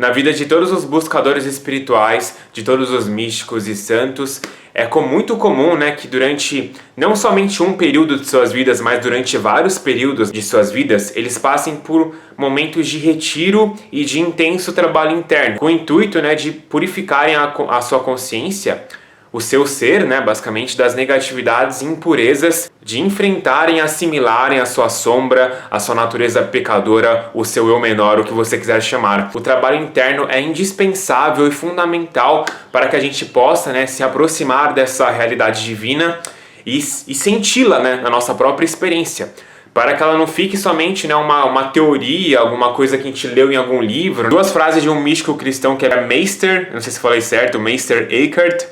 Na vida de todos os buscadores espirituais, de todos os místicos e santos, é muito comum, né, que durante não somente um período de suas vidas, mas durante vários períodos de suas vidas, eles passem por momentos de retiro e de intenso trabalho interno, com o intuito, né, de purificarem a sua consciência, o seu ser, né, basicamente, das negatividades e impurezas, de enfrentarem, assimilarem a sua sombra, a sua natureza pecadora, o seu eu menor, o que você quiser chamar. O trabalho interno é indispensável e fundamental para que a gente possa, né, se aproximar dessa realidade divina e senti-la, né, na nossa própria experiência. Para que ela não fique somente, né, uma teoria, alguma coisa que a gente leu em algum livro. Duas frases de um místico cristão que era Meister, não sei se falei certo, Meister Eckhart,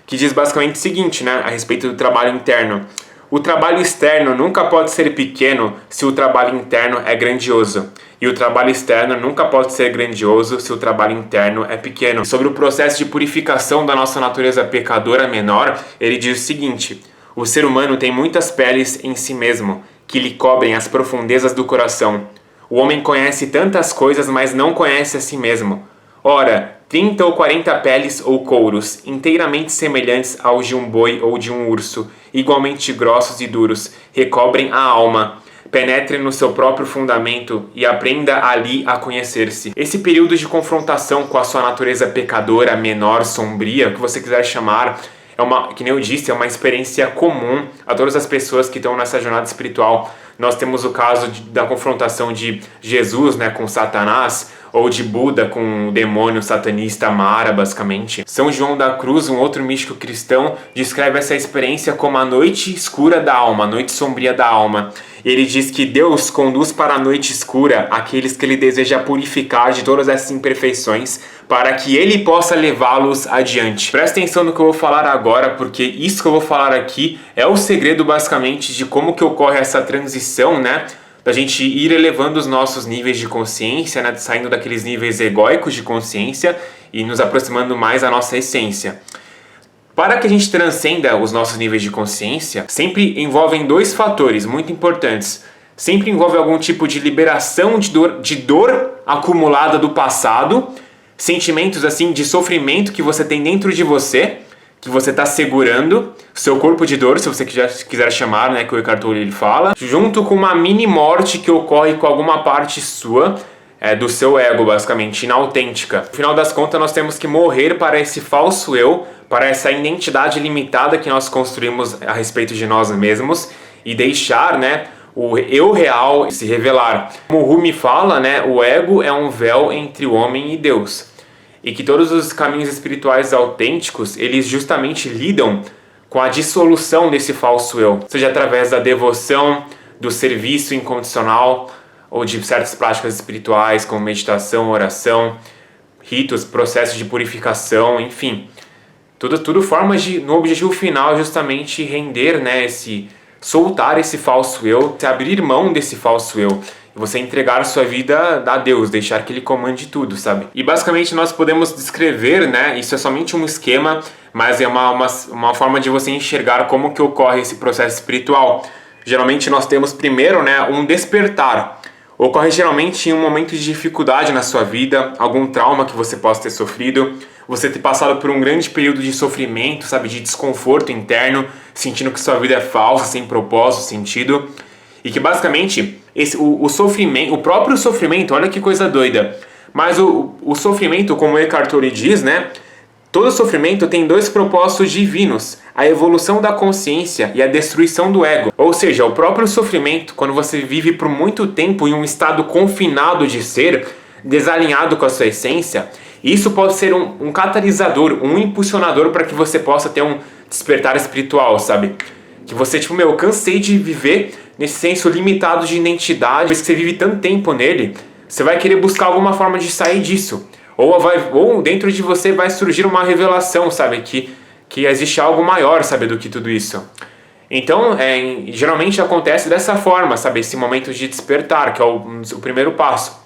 que diz basicamente o seguinte, né, a respeito do trabalho interno. O trabalho externo nunca pode ser pequeno se o trabalho interno é grandioso. E o trabalho externo nunca pode ser grandioso se o trabalho interno é pequeno. Sobre o processo de purificação da nossa natureza pecadora menor, ele diz o seguinte: o ser humano tem muitas peles em si mesmo, que lhe cobrem as profundezas do coração. O homem conhece tantas coisas, mas não conhece a si mesmo. Ora, 30 ou 40 peles ou couros, inteiramente semelhantes aos de um boi ou de um urso, igualmente grossos e duros, recobrem a alma. Penetre no seu próprio fundamento e aprenda ali a conhecer-se. Esse período de confrontação com a sua natureza pecadora, menor, sombria, o que você quiser chamar, que nem eu disse, é uma experiência comum a todas as pessoas que estão nessa jornada espiritual. Nós temos o caso da confrontação de Jesus, né, com Satanás, ou de Buda com o demônio satanista Mara, basicamente. São João da Cruz, um outro místico cristão, descreve essa experiência como a noite escura da alma, a noite sombria da alma. Ele diz que Deus conduz para a noite escura aqueles que Ele deseja purificar de todas essas imperfeições, para que Ele possa levá-los adiante. Presta atenção no que eu vou falar agora, porque isso que eu vou falar aqui é o segredo, basicamente, de como que ocorre essa transição, né? Da gente ir elevando os nossos níveis de consciência, né? Saindo daqueles níveis egóicos de consciência e nos aproximando mais da nossa essência. Para que a gente transcenda os nossos níveis de consciência, sempre envolvem dois fatores muito importantes. Sempre envolve algum tipo de liberação de dor acumulada do passado, sentimentos assim de sofrimento que você tem dentro de você, que você está segurando, seu corpo de dor, se você quiser chamar, né, que o Eckhart Tolle ele fala, junto com uma mini morte que ocorre com alguma parte sua, do seu ego, basicamente, inautêntica. No final das contas, nós temos que morrer para esse falso eu, para essa identidade limitada que nós construímos a respeito de nós mesmos e deixar, né, o eu real se revelar. Como o Rumi fala, né, o ego é um véu entre o homem e Deus. E que todos os caminhos espirituais autênticos, eles justamente lidam com a dissolução desse falso eu. Seja através da devoção, do serviço incondicional, ou de certas práticas espirituais, como meditação, oração, ritos, processos de purificação, enfim. Tudo forma no objetivo final, justamente render, né, soltar esse falso eu, se abrir mão desse falso eu. Você entregar a sua vida a Deus, deixar que Ele comande tudo, sabe? E basicamente nós podemos descrever, né? Isso é somente um esquema, mas é uma forma de você enxergar como que ocorre esse processo espiritual. Geralmente nós temos primeiro, né, um despertar. Ocorre geralmente em um momento de dificuldade na sua vida, algum trauma que você possa ter sofrido, você ter passado por um grande período de sofrimento, sabe? De desconforto interno, sentindo que sua vida é falsa, sem propósito, sentido. E que basicamente o sofrimento, o próprio sofrimento, olha que coisa doida. Mas o sofrimento, como Eckhart Tolle diz, né? Todo sofrimento tem dois propósitos divinos: a evolução da consciência e a destruição do ego. Ou seja, o próprio sofrimento, quando você vive por muito tempo em um estado confinado de ser, desalinhado com a sua essência, isso pode ser um catalisador, um impulsionador para que você possa ter um despertar espiritual, sabe? Que você, eu cansei de viver nesse senso limitado de identidade, depois que você vive tanto tempo nele, você vai querer buscar alguma forma de sair disso. Ou dentro de você vai surgir uma revelação, sabe? Que existe algo maior, sabe, do que tudo isso. Então, geralmente acontece dessa forma, sabe? Esse momento de despertar, que é o primeiro passo.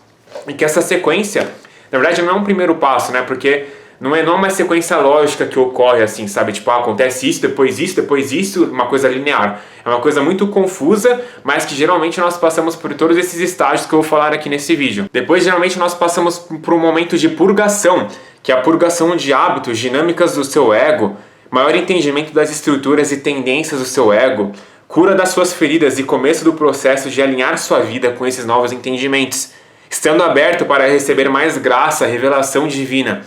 E que essa sequência, na verdade, não é um primeiro passo, né? Porque não é uma sequência lógica que ocorre assim, sabe? Tipo, acontece isso, depois isso, uma coisa linear. É uma coisa muito confusa, mas que geralmente nós passamos por todos esses estágios que eu vou falar aqui nesse vídeo. Depois, geralmente, nós passamos por um momento de purgação, que é a purgação de hábitos, dinâmicas do seu ego, maior entendimento das estruturas e tendências do seu ego, cura das suas feridas e começo do processo de alinhar sua vida com esses novos entendimentos, estando aberto para receber mais graça, revelação divina.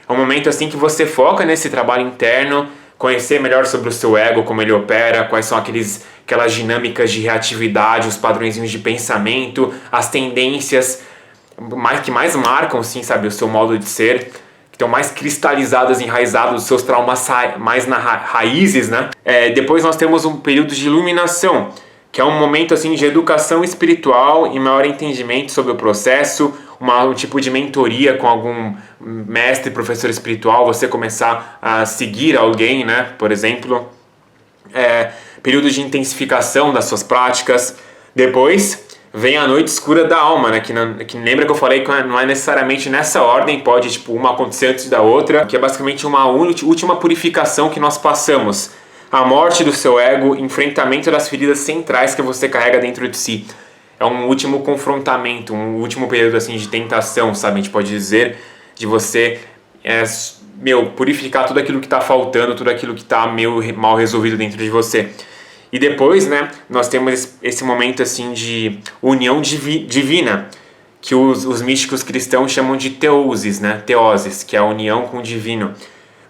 É um momento assim que você foca nesse trabalho interno, conhecer melhor sobre o seu ego, como ele opera, quais são aquelas dinâmicas de reatividade, os padrõezinhos de pensamento, as tendências que mais marcam, sim, sabe, o seu modo de ser, que estão mais cristalizadas, enraizados, os seus traumas mais raízes, né? Depois nós temos um período de iluminação, que é um momento assim de educação espiritual e maior entendimento sobre o processo, um tipo de mentoria com algum mestre, professor espiritual, você começar a seguir alguém, né, por exemplo. Período de intensificação das suas práticas. Depois vem a noite escura da alma, né, que lembra que eu falei que não é necessariamente nessa ordem, pode tipo uma acontecer antes da outra, que é basicamente uma última purificação que nós passamos. A morte do seu ego, enfrentamento das feridas centrais que você carrega dentro de si. É um último confrontamento, um último período assim de tentação, sabe? A gente pode dizer, de você purificar tudo aquilo que está faltando, tudo aquilo que está meio mal resolvido dentro de você. E depois, né, nós temos esse momento assim de união divina, que os místicos cristãos chamam de teoses, né? Teoses, que é a união com o divino.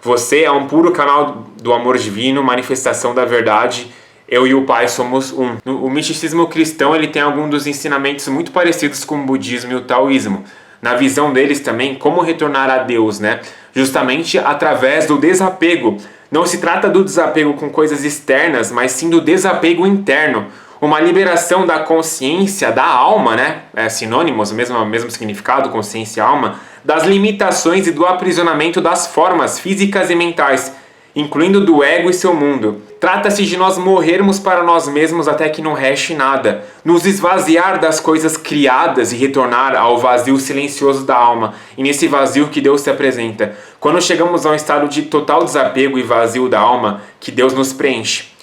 Você é um puro canal do amor divino, manifestação da verdade. Eu e o Pai somos um. O misticismo cristão ele tem alguns dos ensinamentos muito parecidos com o budismo e o taoísmo. Na visão deles também, como retornar a Deus, né? Justamente através do desapego. Não se trata do desapego com coisas externas, mas sim do desapego interno. Uma liberação da consciência, da alma, né? Sinônimos, o mesmo significado, consciência e alma, das limitações e do aprisionamento das formas físicas e mentais, incluindo do ego e seu mundo. Trata-se de nós morrermos para nós mesmos até que não reste nada, nos esvaziar das coisas criadas e retornar ao vazio silencioso da alma, e nesse vazio que Deus se apresenta. Quando chegamos a um estado de total desapego e vazio da alma, que Deus nos preenche.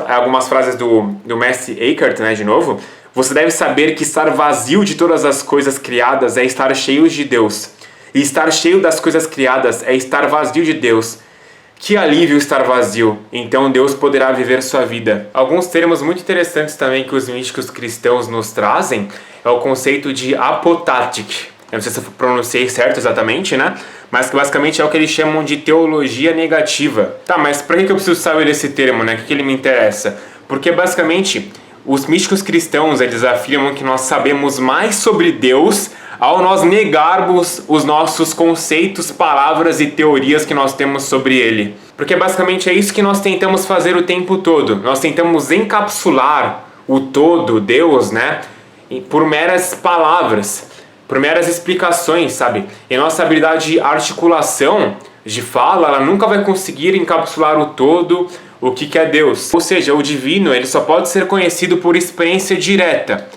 Algumas frases do mestre Eckhart, né, de novo. Você deve saber que estar vazio de todas as coisas criadas é estar cheio de Deus. E estar cheio das coisas criadas é estar vazio de Deus. Que alívio estar vazio, então Deus poderá viver sua vida. Alguns termos muito interessantes também que os místicos cristãos nos trazem é o conceito de apotátic. Eu não sei se eu pronunciei certo exatamente, né? Mas que basicamente é o que eles chamam de teologia negativa. Tá, mas pra que eu preciso saber desse termo, né? O que ele me interessa? Porque basicamente os místicos cristãos eles afirmam que nós sabemos mais sobre Deus ao nós negarmos os nossos conceitos, palavras e teorias que nós temos sobre Ele. Porque basicamente é isso que nós tentamos fazer o tempo todo. Nós tentamos encapsular o todo, Deus, né, por meras palavras, por meras explicações, sabe? E a nossa habilidade de articulação, de fala, ela nunca vai conseguir encapsular o todo, o que é Deus. Ou seja, o divino ele só pode ser conhecido por experiência direta,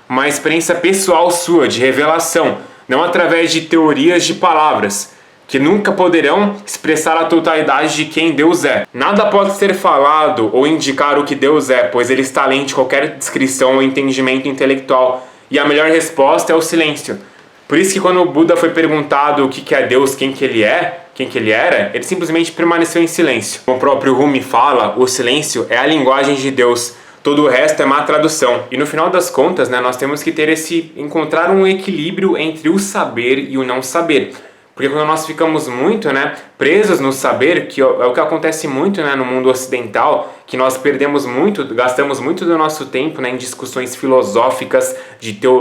uma experiência pessoal sua, de revelação, não através de teorias de palavras, que nunca poderão expressar a totalidade de quem Deus é. Nada pode ser falado ou indicar o que Deus é, pois ele está além de qualquer descrição ou entendimento intelectual, e a melhor resposta é o silêncio. Por isso que quando o Buda foi perguntado o que é Deus, quem que ele era, ele simplesmente permaneceu em silêncio. Como o próprio Rumi fala, o silêncio é a linguagem de Deus. Todo o resto é má tradução. E no final das contas, né, nós temos que encontrar um equilíbrio entre o saber e o não saber. Porque quando nós ficamos muito, né, presos no saber, que é o que acontece muito, né, no mundo ocidental, que nós perdemos muito, gastamos muito do nosso tempo, né, em discussões filosóficas,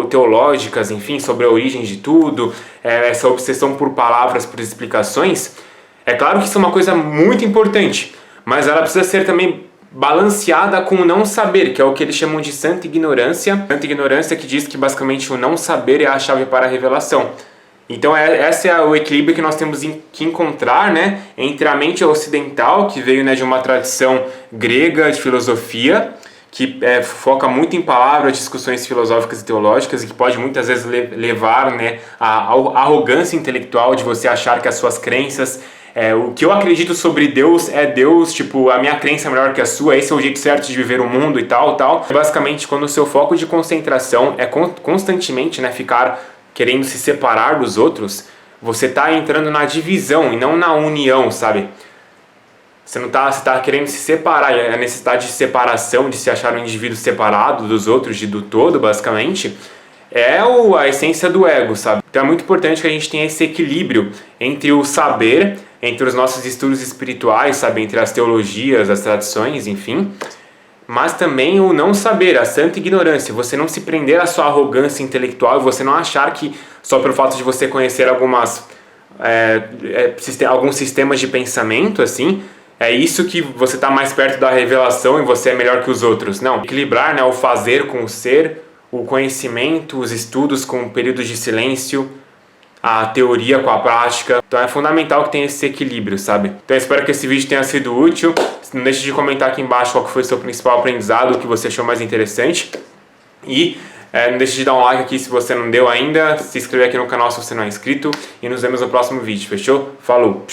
teológicas, enfim, sobre a origem de tudo, essa obsessão por palavras, por explicações. É claro que isso é uma coisa muito importante, mas ela precisa ser também balanceada com o não saber, que é o que eles chamam de santa ignorância. Santa ignorância que diz que basicamente o não saber é a chave para a revelação. Então esse é o equilíbrio que nós temos que encontrar, né, entre a mente ocidental, que veio, né, de uma tradição grega de filosofia, que foca muito em palavras, discussões filosóficas e teológicas, e que pode muitas vezes levar, né, à arrogância intelectual de você achar que as suas crenças, o que eu acredito sobre Deus é Deus, tipo, a minha crença é melhor que a sua, esse é o jeito certo de viver o mundo e tal, tal. Basicamente, quando o seu foco de concentração é constantemente, né, ficar querendo se separar dos outros, você está entrando na divisão e não na união, sabe? Você tá querendo se separar, a necessidade de separação, de se achar um indivíduo separado dos outros, do todo, basicamente, é a essência do ego, sabe? Então é muito importante que a gente tenha esse equilíbrio entre o saber, entre os nossos estudos espirituais, sabe? Entre as teologias, as tradições, enfim, mas também o não saber, a santa ignorância, você não se prender à sua arrogância intelectual e você não achar que só pelo fato de você conhecer alguns sistemas de pensamento, assim, é isso que você está mais perto da revelação e você é melhor que os outros. Não, equilibrar, né, o fazer com o ser, o conhecimento, os estudos com períodos de silêncio, a teoria com a prática. Então é fundamental que tenha esse equilíbrio, sabe? Então eu espero que esse vídeo tenha sido útil. Não deixe de comentar aqui embaixo qual foi o seu principal aprendizado, o que você achou mais interessante. E não deixe de dar um like aqui se você não deu ainda, se inscrever aqui no canal se você não é inscrito. E nos vemos no próximo vídeo, fechou? Falou!